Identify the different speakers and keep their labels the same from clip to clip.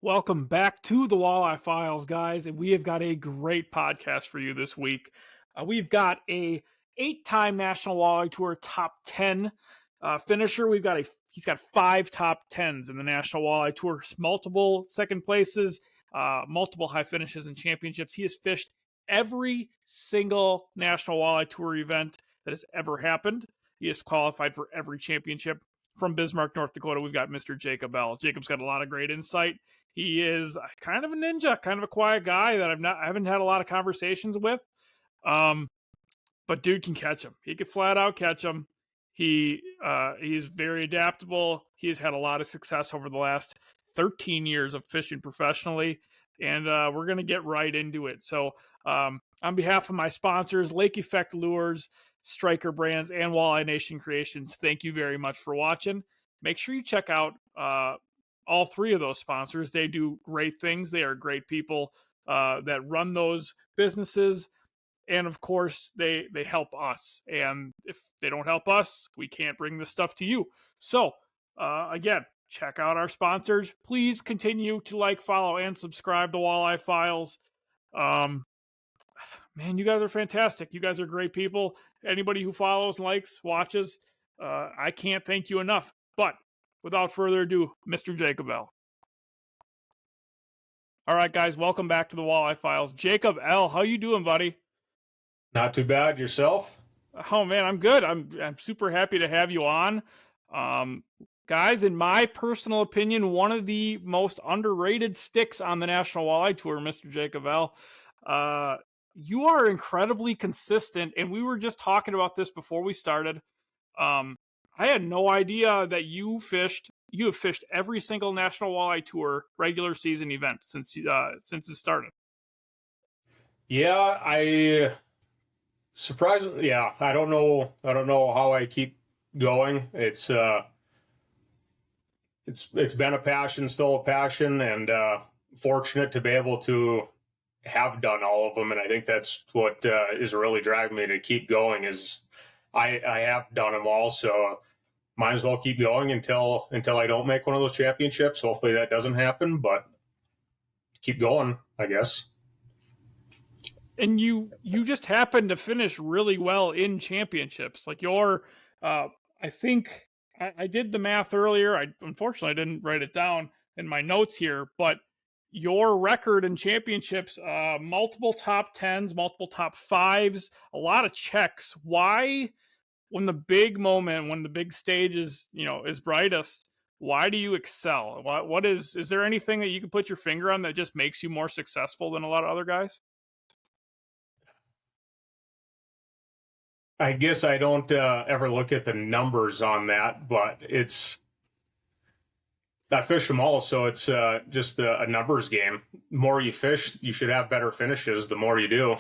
Speaker 1: Welcome back to the Walleye Files, guys, and we have got a great podcast for you this week. We've got a 8-time National Walleye Tour top 10 finisher. He's got 5 top 10s in the National Walleye Tour, multiple second places, multiple high finishes and championships. He has fished every single National Walleye Tour event that has ever happened. He has qualified for every championship. From Bismarck, North Dakota, we've got Mr. Jacob Ell. Jacob's got a lot of great insight. He is kind of a ninja, kind of a quiet guy that I haven't had a lot of conversations with. But dude can catch him. He could flat out catch him. He's very adaptable. He's had a lot of success over the last 13 years of fishing professionally, and we're going to get right into it. So on behalf of my sponsors, Lake Effect Lures, Striker Brands, and Walleye Nation Creations, thank you very much for watching. Make sure you check out all 3 of those sponsors. They do great things. They are great people that run those businesses. And of course, they help us. And if they don't help us, we can't bring this stuff to you. So again, check out our sponsors. Please continue to like, follow, and subscribe to Walleye Files. Man, you guys are fantastic. You guys are great people. Anybody who follows, likes, watches, I can't thank you enough. But without further ado, Mr. Jacob Ell. All right, guys, welcome back to the Walleye Files. Jacob Ell, how you doing, buddy?
Speaker 2: Not too bad. Yourself?
Speaker 1: Oh man, I'm good. I'm super happy to have you on. Guys, in my personal opinion, one of the most underrated sticks on the National Walleye Tour, Mr. Jacob Ell. You are incredibly consistent, and we were just talking about this before we started. I had no idea that you have fished every single National Walleye Tour regular season event since it started.
Speaker 2: Yeah, surprisingly, yeah. I don't know how I keep going. It's been a passion, still a passion, and fortunate to be able to have done all of them. And I think that's what is really driving me to keep going. Is I have done them all, so might as well keep going until I don't make one of those championships. Hopefully that doesn't happen, but keep going, I guess.
Speaker 1: And you just happened to finish really well in championships. Like I think I did the math earlier. Unfortunately I didn't write it down in my notes here, but your record in championships, multiple top 10s, multiple top 5s, a lot of checks. Why, when the big stage is brightest, why do you excel? Is there anything that you can put your finger on that just makes you more successful than a lot of other guys?
Speaker 2: I guess I don't ever look at the numbers on that, but I fish them all, so it's just a numbers game. The more you fish, you should have better finishes. The more you do.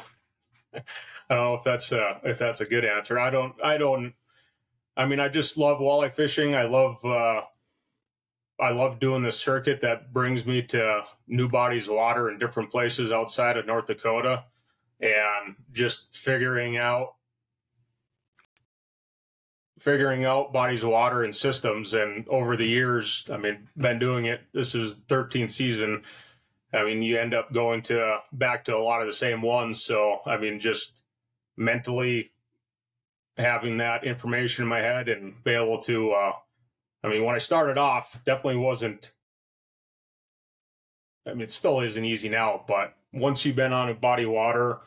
Speaker 2: I don't know if that's a good answer. I mean, I just love walleye fishing. I love doing this circuit that brings me to new bodies of water in different places outside of North Dakota, and just figuring out bodies of water and systems. And over the years, I mean, been doing it. This is 13th season. I mean, you end up going back to a lot of the same ones. So, I mean, just mentally having that information in my head and be able to, I mean, when I started off, definitely wasn't, I mean, it still isn't easy now, but once you've been on a body of water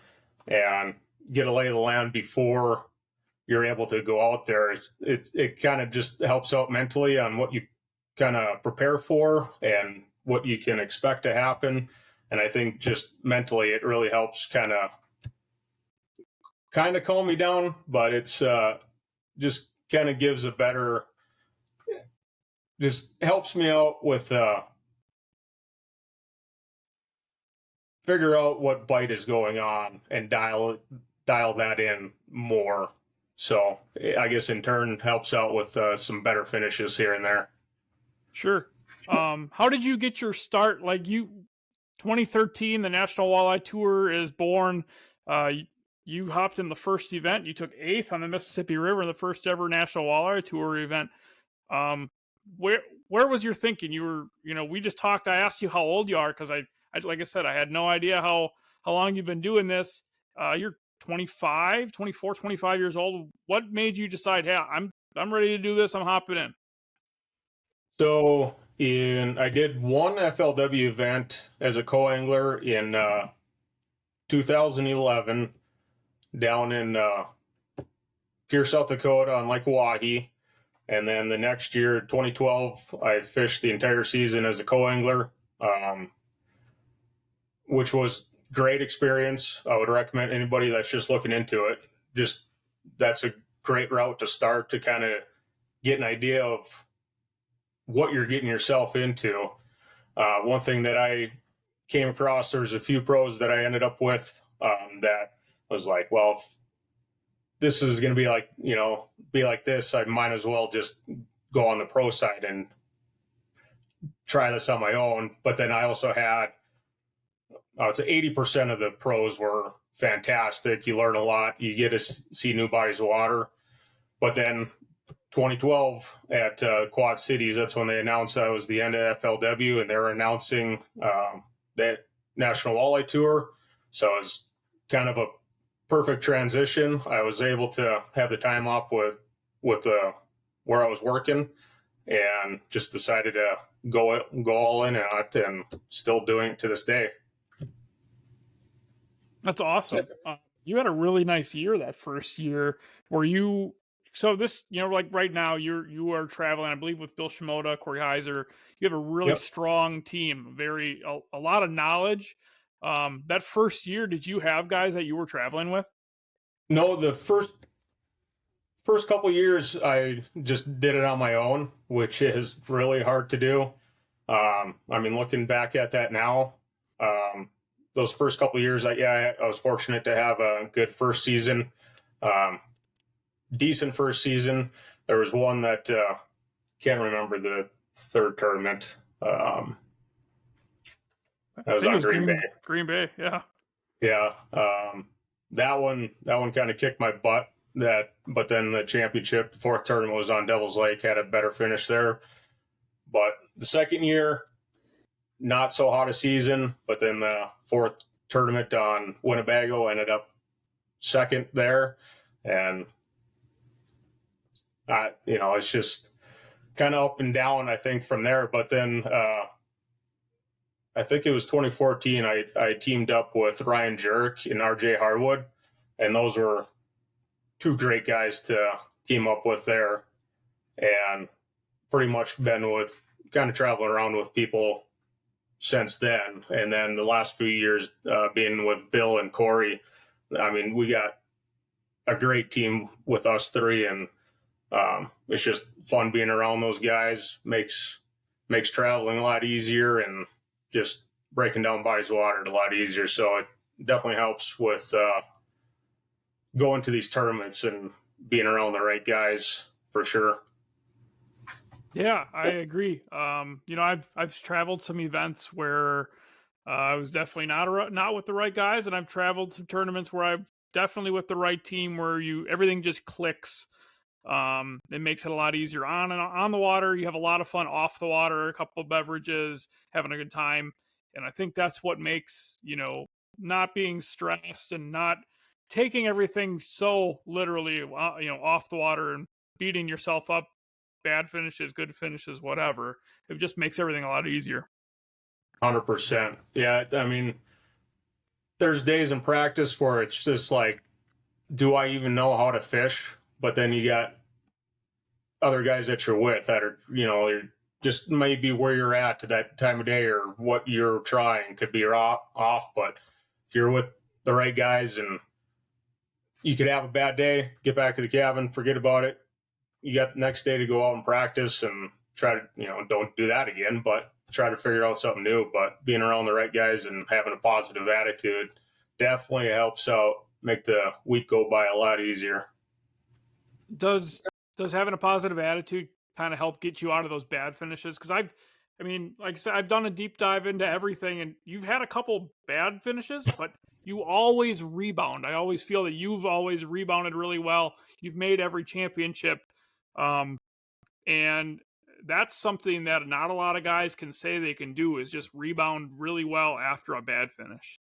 Speaker 2: and get a lay of the land before you're able to go out there, it kind of just helps out mentally on what you kind of prepare for and what you can expect to happen. And I think just mentally it really helps kind of calm me down, but it's just kind of gives a better, just helps me out with figure out what bite is going on and dial that in more. So I guess in turn helps out with some better finishes here and there.
Speaker 1: Sure. How did you get your start? 2013, the National Walleye Tour is born. You hopped in the first event. You took 8th on the Mississippi River in the first ever National Walleye Tour event. where was your thinking? You were, we just talked. I asked you how old you are because like I said, I had no idea how long you've been doing this. You're 25, 24, 25 years old. What made you decide, hey, I'm ready to do this. I'm hopping in.
Speaker 2: So I did one FLW event as a co-angler in 2011 down in Pierce, South Dakota on Lake Oahe. And then the next year, 2012, I fished the entire season as a co-angler, which was great experience. I would recommend anybody that's just looking into it. Just that's a great route to start to kind of get an idea of what you're getting yourself into. One thing that I came across, there's a few pros that I ended up with that was like, well, if this is going to be like this, I might as well just go on the pro side and try this on my own. But then I also had, I would say 80% of the pros were fantastic. You learn a lot. You get to see new bodies of water. But then 2012 at Quad Cities, that's when they announced that it was the end of FLW, and they were announcing that National Walleye Tour. So it was kind of a perfect transition. I was able to have the time off with where I was working, and just decided to go all in on it, and still doing it to this day.
Speaker 1: That's awesome. You had a really nice year that first year. Were you? So this, like right now, you are traveling, I believe, with Bill Shimoda, Corey Heiser. You have a really strong team, a lot of knowledge. That first year, did you have guys that you were traveling with?
Speaker 2: No, the first couple of years, I just did it on my own, which is really hard to do. I mean, looking back at that now, those first couple of years, I was fortunate to have a good first season, decent first season. There was one that can't remember the third tournament. That was on Green Bay.
Speaker 1: Green Bay, yeah.
Speaker 2: Yeah, that one kind of kicked my butt. But then the championship, fourth tournament was on Devil's Lake, had a better finish there. But the second year, not so hot a season. But then the fourth tournament on Winnebago, ended up second there, and it's just kind of up and down, I think, from there. But then I think it was 2014, I teamed up with Ryan Jerk and RJ Harwood, and those were two great guys to team up with there, and pretty much been with kind of traveling around with people since then. And then the last few years being with Bill and Corey, I mean, we got a great team with us three, and it's just fun being around those guys. Makes traveling a lot easier, and just breaking down bodies of water a lot easier. So it definitely helps with going to these tournaments and being around the right guys, for sure.
Speaker 1: Yeah, I agree. I've traveled some events where I was definitely not with the right guys, and I've traveled some tournaments where I'm definitely with the right team, where everything just clicks. It makes it a lot easier on the water. You have a lot of fun off the water, a couple of beverages, having a good time. And I think that's what makes, not being stressed and not taking everything so literally, off the water and beating yourself up, bad finishes, good finishes, whatever. It just makes everything a lot easier.
Speaker 2: 100%. Yeah. I mean, there's days in practice where it's just like, do I even know how to fish? But then you got other guys that you're with that are, you're just maybe where you're at that time of day, or what you're trying could be off. But if you're with the right guys, and you could have a bad day, get back to the cabin, forget about it. You got the next day to go out and practice and try to, don't do that again, but try to figure out something new. But being around the right guys and having a positive attitude definitely helps out, make the week go by a lot easier.
Speaker 1: Does having a positive attitude kind of help get you out of those bad finishes? Because like I said, I've done a deep dive into everything, and you've had a couple bad finishes, but you always rebound. I always feel that you've always rebounded really well. You've made every championship. And that's something that not a lot of guys can say they can do, is just rebound really well after a bad finish.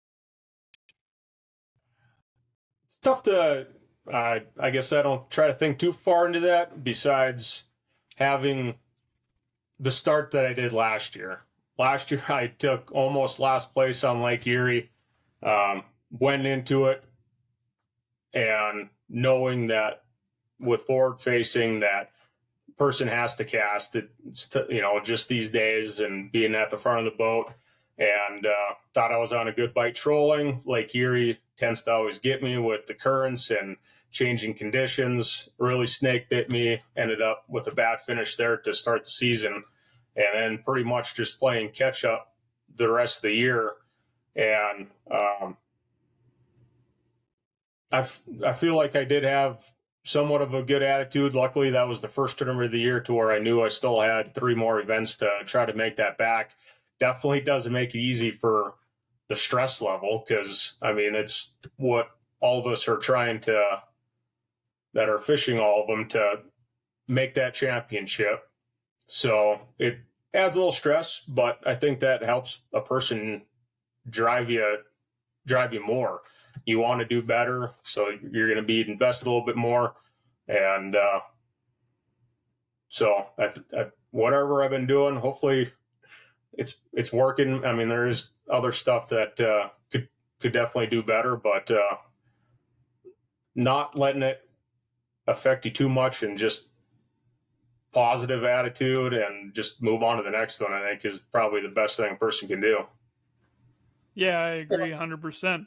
Speaker 2: It's tough to, I guess I don't try to think too far into that besides having the start that I did last year. Last year, I took almost last place on Lake Erie, went into it and knowing that with forward facing that person has to cast it, just these days, and being at the front of the boat, and thought I was on a good bite trolling. Lake Erie tends to always get me with the currents and changing conditions. Really snake bit me, ended up with a bad finish there to start the season, and then pretty much just playing catch up the rest of the year. And I feel like I did have somewhat of a good attitude. Luckily, that was the first tournament of the year to where I knew I still had 3 more events to try to make that back. Definitely doesn't make it easy for the stress level, because, I mean, it's what all of us are trying to, that are fishing all of them, to make that championship. So it adds a little stress, but I think that helps a person drive you more. You want to do better, so you're going to be invested a little bit more. And so whatever I've been doing, hopefully it's working. I mean, there is other stuff that could definitely do better, but not letting it affect you too much, and just positive attitude and just move on to the next one, I think, is probably the best thing a person can do.
Speaker 1: Yeah, I agree 100%.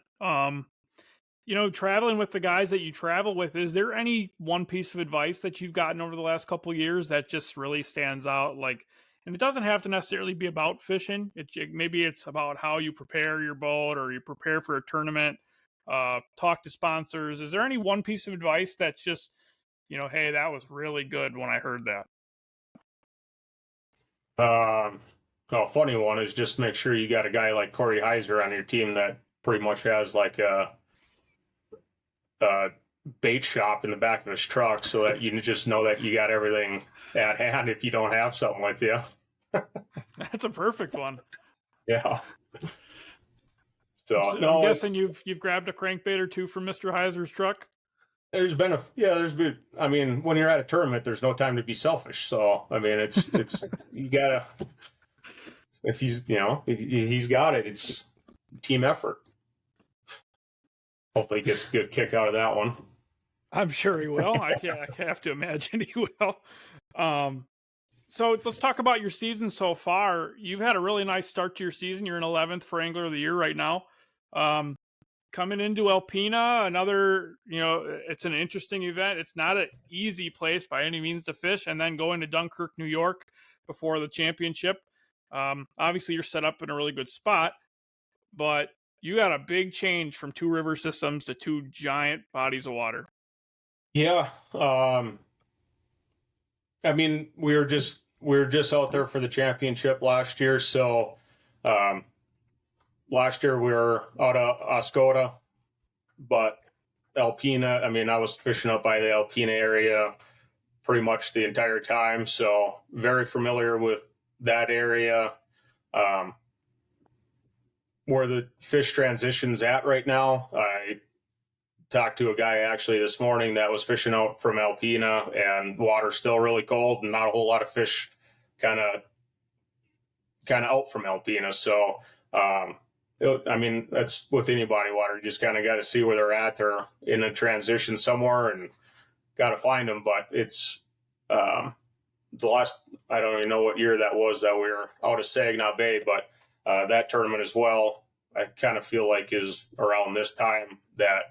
Speaker 1: Traveling with the guys that you travel with, is there any one piece of advice that you've gotten over the last couple of years that just really stands out? Like, and it doesn't have to necessarily be about fishing. Maybe it's about how you prepare your boat, or you prepare for a tournament, talk to sponsors. Is there any one piece of advice that's just, hey, that was really good when I heard that?
Speaker 2: A funny one is just make sure you got a guy like Corey Heiser on your team that pretty much has like a bait shop in the back of his truck, so that you just know that you got everything at hand if you don't have something with you.
Speaker 1: That's a perfect one.
Speaker 2: Yeah. So
Speaker 1: I'm guessing you've grabbed a crankbait or two from Mr. Heiser's truck.
Speaker 2: There's been I mean, when you're at a tournament, there's no time to be selfish. So, I mean, it's you gotta, if he's got it, it's team effort. Hopefully he gets a good kick out of that one.
Speaker 1: I'm sure he will. I have to imagine he will. So let's talk about your season so far. You've had a really nice start to your season. You're in 11th for Angler of the Year right now. Coming into Alpena, another, it's an interesting event. It's not an easy place by any means to fish. And then going to Dunkirk, New York before the championship. Obviously, you're set up in a really good spot, but you got a big change from 2 river systems to 2 giant bodies of water.
Speaker 2: Yeah. I mean, we were just out there for the championship last year. So, last year we were out of Oscoda, but Alpena, I mean, I was fishing up by the Alpena area pretty much the entire time. So very familiar with that area. Where the fish transition's at right now. I talked to a guy actually this morning that was fishing out from Alpena, and water's still really cold and not a whole lot of fish kind of out from Alpena. So, I mean, that's with any body water. You just kind of got to see where they're at. They're in a transition somewhere and got to find them. But it's the last, I don't even know what year that was that we were out of Saginaw Bay, but that tournament as well, I kind of feel like is around this time that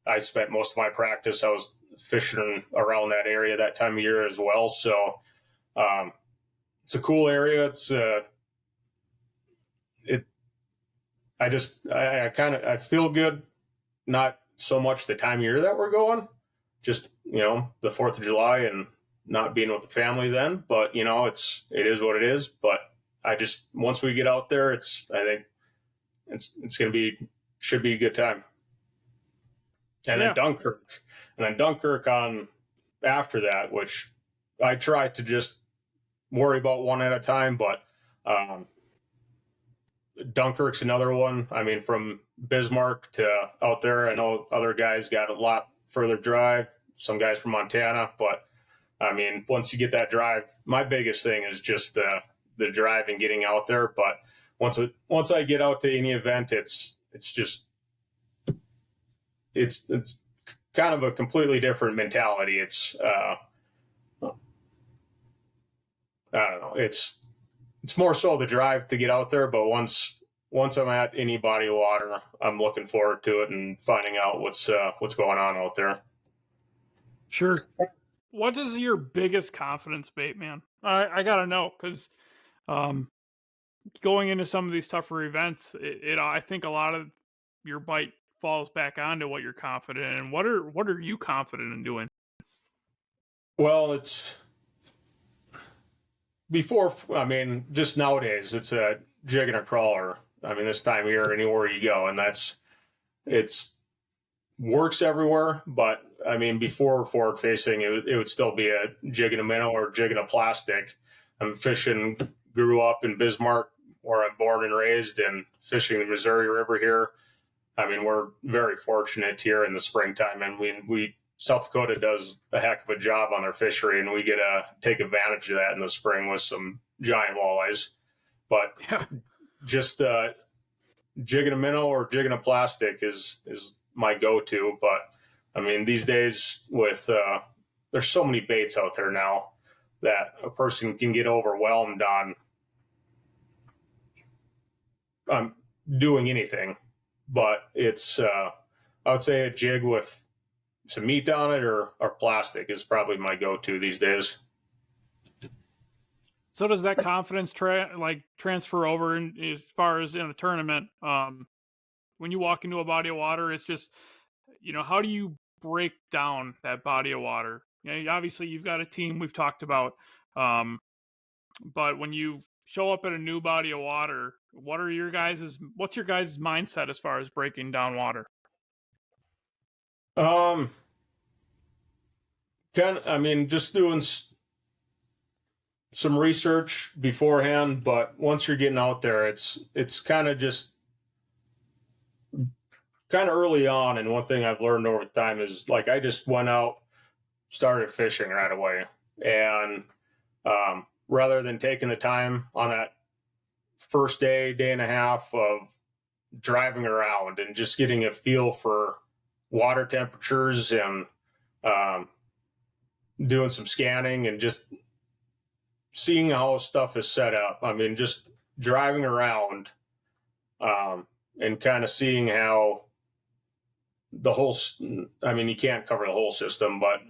Speaker 2: I spent most of my practice. I was fishing around that area that time of year as well. So it's a cool area. I feel good. Not so much the time of year that we're going, just, the 4th of July and not being with the family then, but it is what it is. But once we get out there, I think it's going to should be a good time. And then Dunkirk on after that, which I try to just worry about one at a time, but Dunkirk's another one. I mean, from Bismarck to out there, I know other guys got a lot further drive, some guys from Montana, but I mean, once you get that drive, my biggest thing is just the drive and getting out there. But once I get out to any event, it's kind of a completely different mentality. It's I don't know. It's more so the drive to get out there, but once I'm at any body of water, I'm looking forward to it and finding out what's going on out there.
Speaker 1: Sure. What is your biggest confidence bait, man? I gotta know, because going into some of these tougher events, I think a lot of your bite falls back onto what you're confident in. What are you confident in doing?
Speaker 2: Well, it's before. I mean, just nowadays, it's a jig and a crawler. I mean, this time of year, anywhere you go, and it's works everywhere. But I mean, before forward facing, it would still be a jig and a minnow or jig and a plastic. I'm fishing, grew up in Bismarck, where I'm born and raised, and fishing the Missouri River here. I mean, we're very fortunate here in the springtime, and we South Dakota does a heck of a job on their fishery, and we get to take advantage of that in the spring with some giant walleyes. But
Speaker 1: Yeah.
Speaker 2: just jigging a minnow or jigging a plastic is my go-to. But I mean, these days with there's so many baits out there now that a person can get overwhelmed on doing anything. But it's I would say a jig with some meat on it or plastic is probably my go-to these days.
Speaker 1: So does that confidence transfer over as far as in a tournament? When you walk into a body of water, it's just, how do you break down that body of water? Obviously you've got a team we've talked about, but when you show up at a new body of water, what's your guys' mindset as far as breaking down water?
Speaker 2: Just doing some research beforehand, but once you're getting out there, it's kind of early on. And one thing I've learned over time is, like, I just went out, started fishing right away, and rather than taking the time on that first day and a half of driving around and just getting a feel for water temperatures and doing some scanning and just seeing how stuff is set up. I mean, just driving around and kind of seeing how the whole, I mean, you can't cover the whole system, but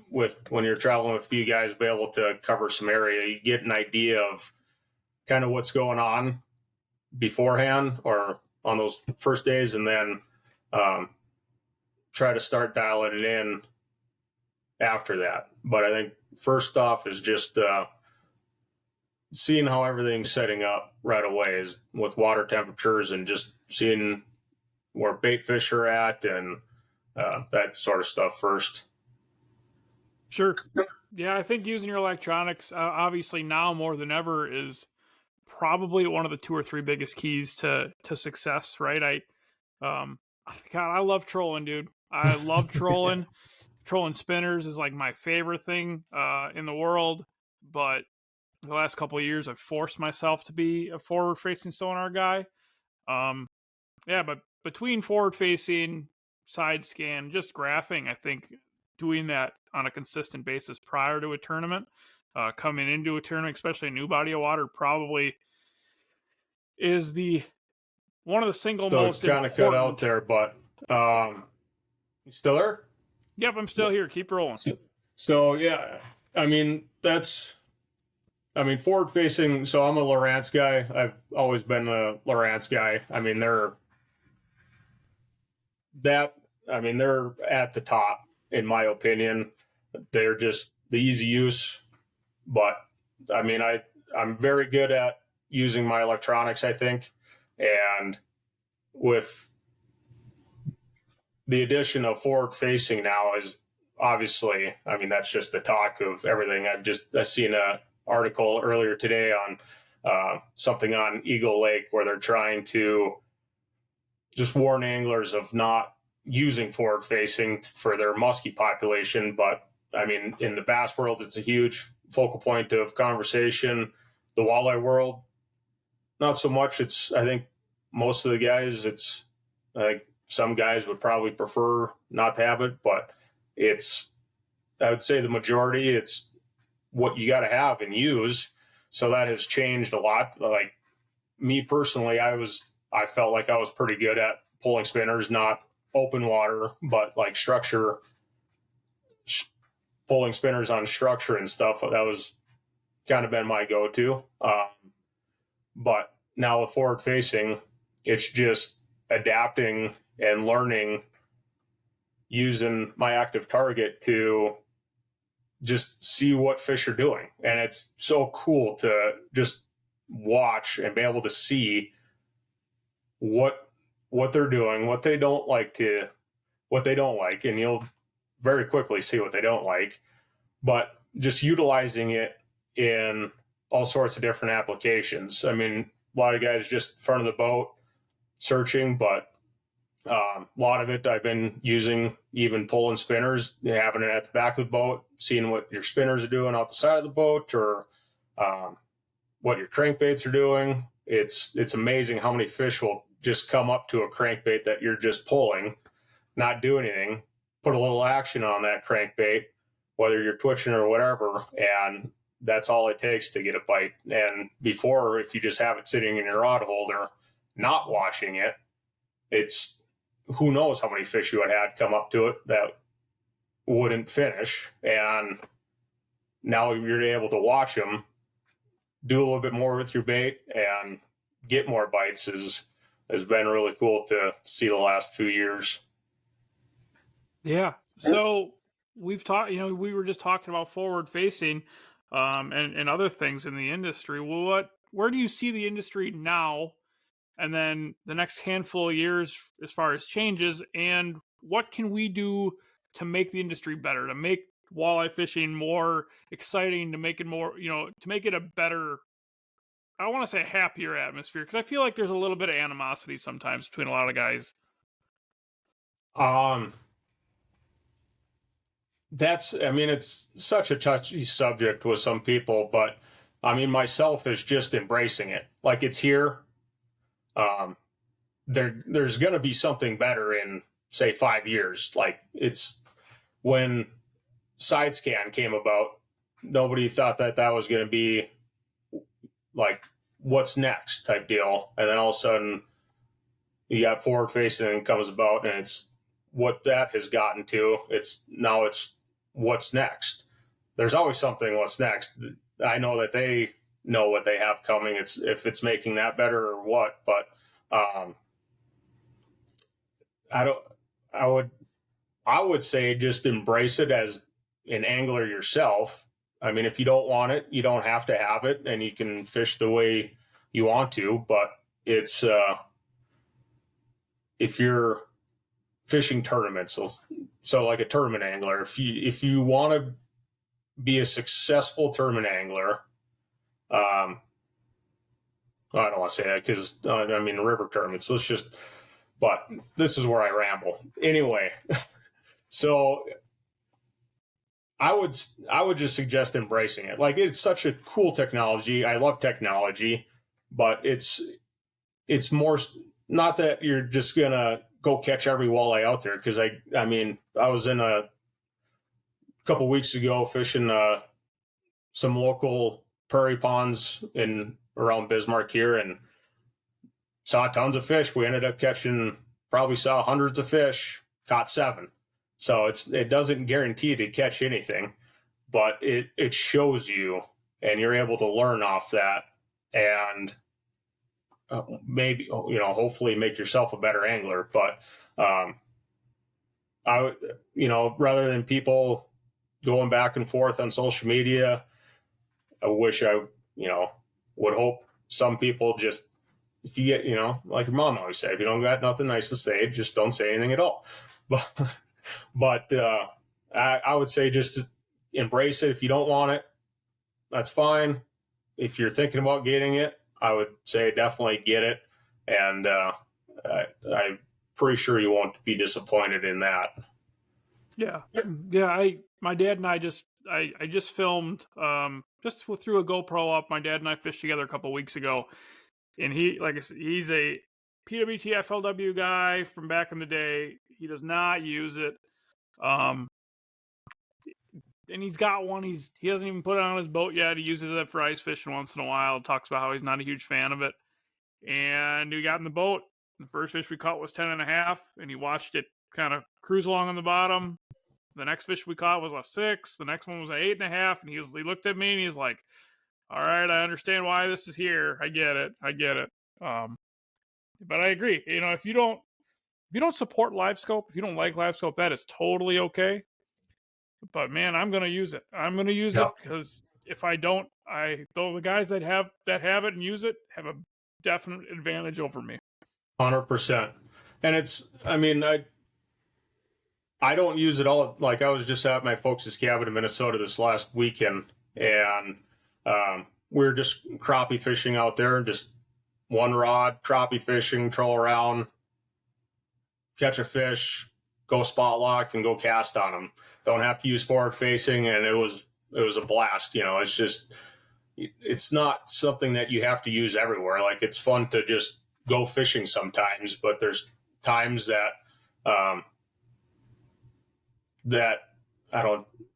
Speaker 2: when you're traveling with a few guys, be able to cover some area, you get an idea of kind of what's going on beforehand or on those first days, and then try to start dialing it in after that. But I think first off is just seeing how everything's setting up right away is with water temperatures and just seeing where bait fish are at and that sort of stuff first.
Speaker 1: Sure. Yeah, I think using your electronics, obviously now more than ever, is probably one of the 2 or 3 biggest keys to success, right? I love trolling, dude. I love trolling. Trolling spinners is like my favorite thing in the world, but the last couple of years I've forced myself to be a forward-facing sonar guy. But between forward-facing, side scan, just graphing, I think doing that on a consistent basis prior to a tournament, coming into a tournament, especially a new body of water, probably is one of the single most
Speaker 2: kind of cut out there, but you still there?
Speaker 1: Yep, I'm still here. Keep rolling.
Speaker 2: So yeah, I mean, forward facing. So I'm a Lowrance guy. I've always been a Lowrance guy. I mean, they're at the top in my opinion. They're just the easy use, but I mean, I'm very good at using my electronics, I think, and with the addition of forward facing now is obviously, I mean, that's just the talk of everything. I've seen a article earlier today on something on Eagle Lake where they're trying to just warn anglers of not using forward facing for their muskie population. But I mean, in the bass world, it's a huge focal point of conversation. The walleye world, not so much. I think most of the guys, I think some guys would probably prefer not to have it, but I would say the majority, it's what you got to have and use. So that has changed a lot. Like me personally, I felt like I was pretty good at pulling spinners, not open water, but like pulling spinners on structure and stuff. That was kind of been my go-to. But now with forward facing, it's just adapting and learning using my active target to just see what fish are doing. And it's so cool to just watch and be able to see what they're doing, what they don't like, and you'll very quickly see what they don't like. But just utilizing it in all sorts of different applications. I mean, a lot of guys just in front of the boat searching, but a lot of it I've been using, even pulling spinners, having it at the back of the boat, seeing what your spinners are doing out the side of the boat, or what your crankbaits are doing. It's amazing how many fish will just come up to a crankbait that you're just pulling, not do anything, put a little action on that crankbait, whether you're twitching or whatever, and that's all it takes to get a bite. And before, if you just have it sitting in your rod holder, not watching it, it's who knows how many fish you had come up to it that wouldn't finish. And now you're able to watch them, do a little bit more with your bait, and get more bites has been really cool to see the last few years.
Speaker 1: Yeah. So we've talked, we were just talking about forward facing and other things in the industry. Well, where do you see the industry now and then the next handful of years as far as changes, and what can we do to make the industry better, to make walleye fishing more exciting, to make it more, to make it a better, I don't want to say happier atmosphere, because I feel like there's a little bit of animosity sometimes between a lot of guys.
Speaker 2: It's such a touchy subject with some people, but I mean, myself is just embracing it. Like, it's here. There's going to be something better in, say, 5 years. Like, it's when side scan came about, nobody thought that was going to be like what's next type deal. And then all of a sudden you got forward facing comes about, and it's what that has gotten to. It's what's next. There's always something what's next. I know that they know what they have coming. It's if it's making that better or what, but I would say just embrace it as an angler yourself. I mean, if you don't want it, you don't have to have it, and you can fish the way you want to. But it's if you're fishing tournaments, so like a tournament angler, if you want to be a successful tournament angler, I don't want to say that because river tournaments. But this is where I ramble anyway. So I would just suggest embracing it. Like, it's such a cool technology. I love technology, but it's more not that you're just gonna go catch every walleye out there. Because I was in a couple weeks ago fishing some local prairie ponds around Bismarck here, and saw tons of fish. We ended up probably saw hundreds of fish, caught 7. So it doesn't guarantee to catch anything, but it shows you, and you're able to learn off that, and maybe, hopefully make yourself a better angler. But I would, rather than people going back and forth on social media, I wish I, would hope some people just, if you get, like your mom always said, if you don't got nothing nice to say, just don't say anything at all. But I would say just embrace it. If you don't want it, that's fine. If you're thinking about getting it, I would say definitely get it. And I'm pretty sure you won't be disappointed in that.
Speaker 1: Yeah. Yeah. My dad and I just filmed, just threw a GoPro up. My dad and I fished together a couple weeks ago, and he, like I said, he's a PWT FLW guy from back in the day. He does not use it. And he's got one. He hasn't even put it on his boat yet. He uses it for ice fishing once in a while. Talks about how he's not a huge fan of it. And we got in the boat. The first fish we caught was 10.5, and he watched it kind of cruise along on the bottom. The next fish we caught was a 6. The next one was an 8.5, and he looked at me and he's like, "All right, I understand why this is here. I get it." But I agree. If you don't support live scope, if you don't like live scope, that is totally okay. But man, I'm gonna use it. I'm gonna use it because if I don't, the guys that have it and use it have a definite advantage over me.
Speaker 2: 100%. And I don't use it all. Like, I was just at my folks' cabin in Minnesota this last weekend, and we were just crappie fishing out there, just one rod, crappie fishing, troll around, catch a fish, go spot lock, and go cast on them. Don't have to use forward facing, and it was a blast. It's not something that you have to use everywhere. Like, it's fun to just go fishing sometimes, but there's times that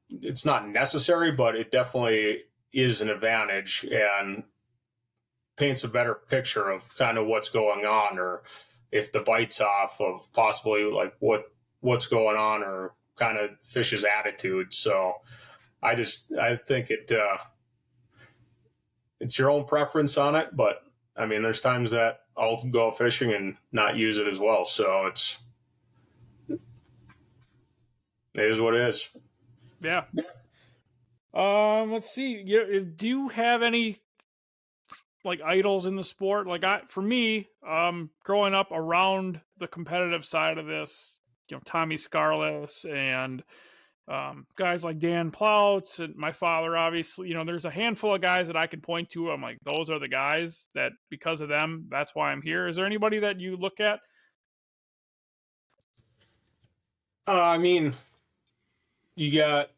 Speaker 2: it's not necessary, but it definitely is an advantage and paints a better picture of kind of what's going on, or if the bite's off, of possibly like what's going on, or kind of fish's attitude. So I think it's your own preference on it, but I mean, there's times that I'll go fishing and not use it as well. So it is what it is.
Speaker 1: Yeah. Let's see. Do you have any like idols in the sport? Like, for me, growing up around the competitive side of this, Tommy Scarless and guys like Dan Ploutz and my father, obviously, there's a handful of guys that I can point to. I'm like, those are the guys that, because of them, that's why I'm here. Is there anybody that you look at?
Speaker 2: I mean, you got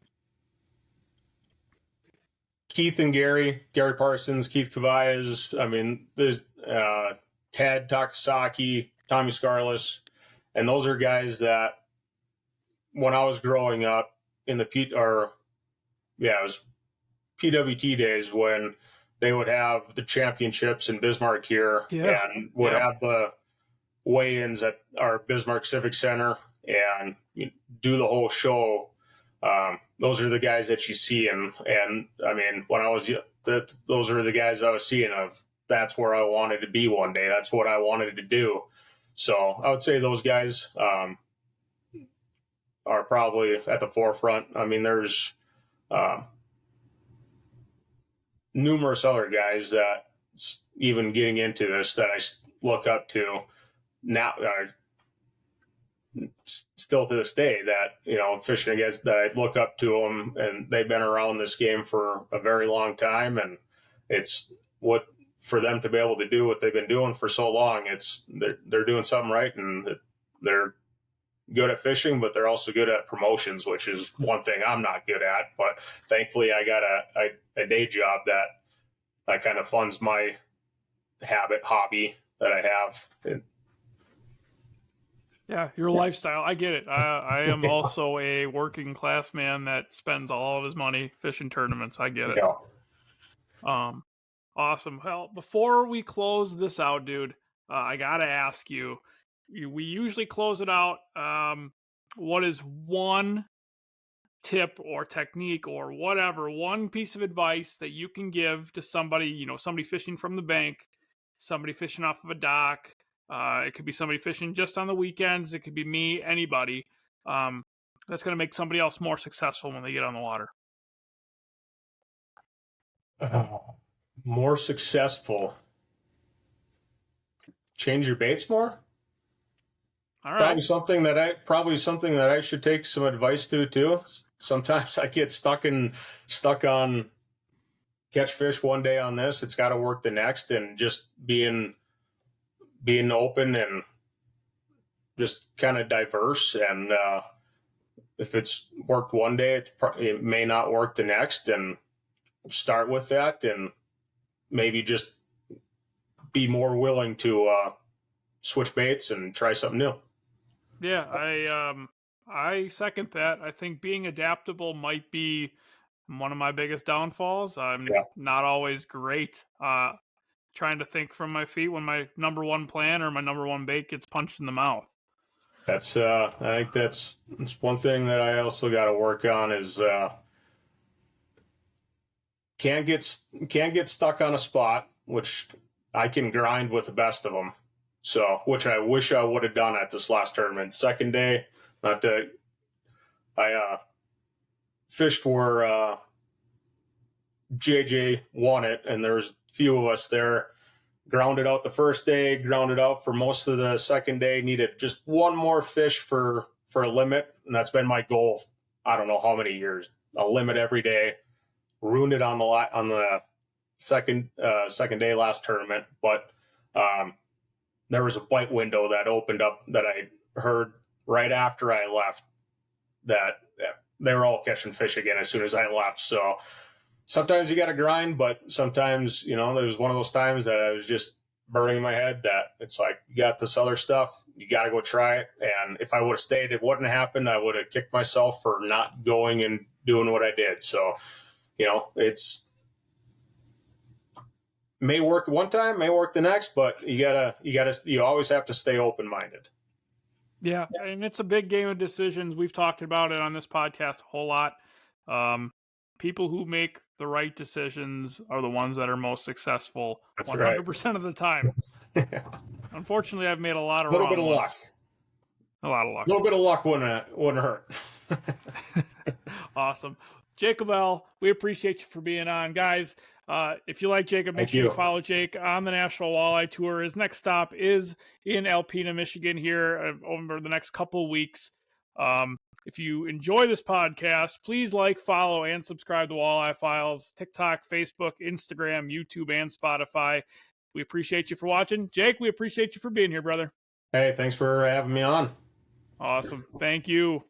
Speaker 2: Keith and Gary Parsons, Keith Kavaias. I mean, there's Ted Takasaki, Tommy Scarless, and those are guys that when I was growing up in it was PWT days, when they would have the championships in Bismarck here, and would have the weigh-ins at our Bismarck Civic Center and do the whole show. Those are the guys that you see, and I mean, when I was those are the guys I was seeing of. That's where I wanted to be one day. That's what I wanted to do. So I would say those guys are probably at the forefront. I mean, there's numerous other guys that even getting into this that I look up to now, still to this day, that fishing against, that I look up to them, and they've been around this game for a very long time, and it's what for them to be able to do what they've been doing for so long. They're doing something right, and they're good at fishing, but they're also good at promotions, which is one thing I'm not good at. But thankfully, I got a day job that kind of funds my hobby that I have.
Speaker 1: Yeah, your lifestyle. I get it. I am also a working class man that spends all of his money fishing tournaments. I get it. Yeah. Awesome. Well, before we close this out, dude, I gotta ask you. We usually close it out. What is one tip or technique or whatever, one piece of advice that you can give to somebody, somebody fishing from the bank, somebody fishing off of a dock? It could be somebody fishing just on the weekends. It could be me, anybody. That's going to make somebody else more successful when they get on the water.
Speaker 2: More successful. Change your baits more.
Speaker 1: All right.
Speaker 2: Probably something that I should take some advice to too. Sometimes I get stuck on catch fish one day on this, it's got to work the next, and just being open and just kind of diverse. And if it's worked one day, it may not work the next, and start with that, and maybe just be more willing to switch baits and try something new.
Speaker 1: Yeah, I second that. I think being adaptable might be one of my biggest downfalls. I'm not always great trying to think from my feet when my number one plan or my number one bait gets punched in the mouth.
Speaker 2: That's I think that's one thing that I also got to work on is can't get stuck on a spot, which I can grind with the best of them. So, which I wish I would have done at this last tournament. Second day, I fished where JJ won it, and there's a few of us there. Grounded out the first day, grounded out for most of the second day. Needed just one more fish for a limit, and that's been my goal. I don't know how many years. A limit every day. Ruined it on the second day last tournament, but there was a bite window that opened up that I heard right after I left that they were all catching fish again as soon as I left. So sometimes you got to grind, but sometimes, there was one of those times that I was just burning in my head that it's like, you got this other stuff, you got to go try it. And if I would have stayed, it wouldn't have happened. I would have kicked myself for not going and doing what I did. So, it's may work one time, may work the next, but you always have to stay open-minded.
Speaker 1: Yeah, and it's a big game of decisions. We've talked about it on this podcast a whole lot. People who make the right decisions are the ones that are most successful.
Speaker 2: That's
Speaker 1: 100% of the time. Unfortunately, I've made a lot of
Speaker 2: wrong ones. Luck.
Speaker 1: A lot of luck.
Speaker 2: A little bit of luck wouldn't hurt.
Speaker 1: Awesome. Jacob Ell, we appreciate you for being on. Guys, if you like Jacob, make sure you follow Jake on the National Walleye Tour. His next stop is in Alpena, Michigan here over the next couple of weeks. If you enjoy this podcast, please like, follow, and subscribe to Walleye Files, TikTok, Facebook, Instagram, YouTube, and Spotify. We appreciate you for watching. Jake, we appreciate you for being here, brother.
Speaker 2: Hey, thanks for having me on.
Speaker 1: Awesome. Thank you.